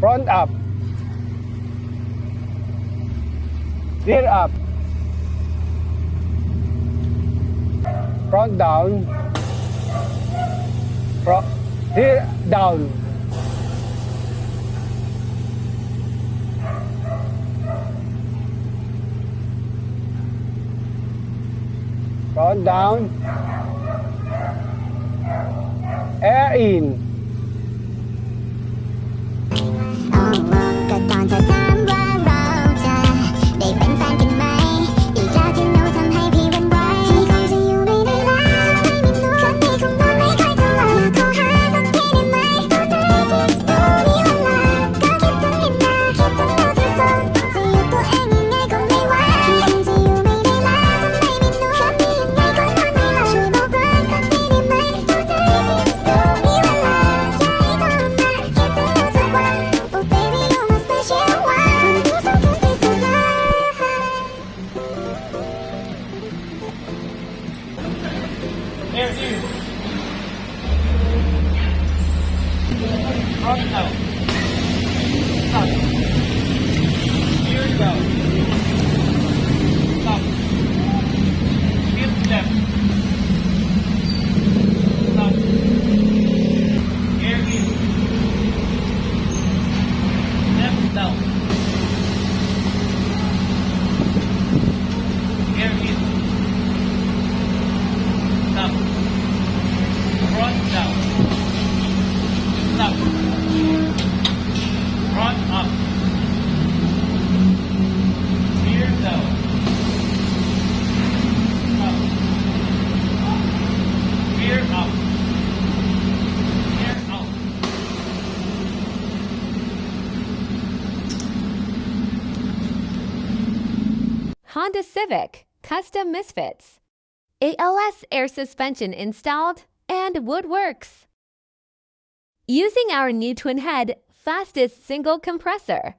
Front up. Rear up. Front down. Rear down. Front down. Air in. Air in. Front out. Stop. Gear down. Stop. Shift left. Stop. Air in. Left down. Air in. Stop. Front down. Stop. Front up. Rear down. Stop. Rear up. Rear out. Honda Civic Custom Misfits. ALS air suspension installed and wood works. Using our new twin head fastest single compressor.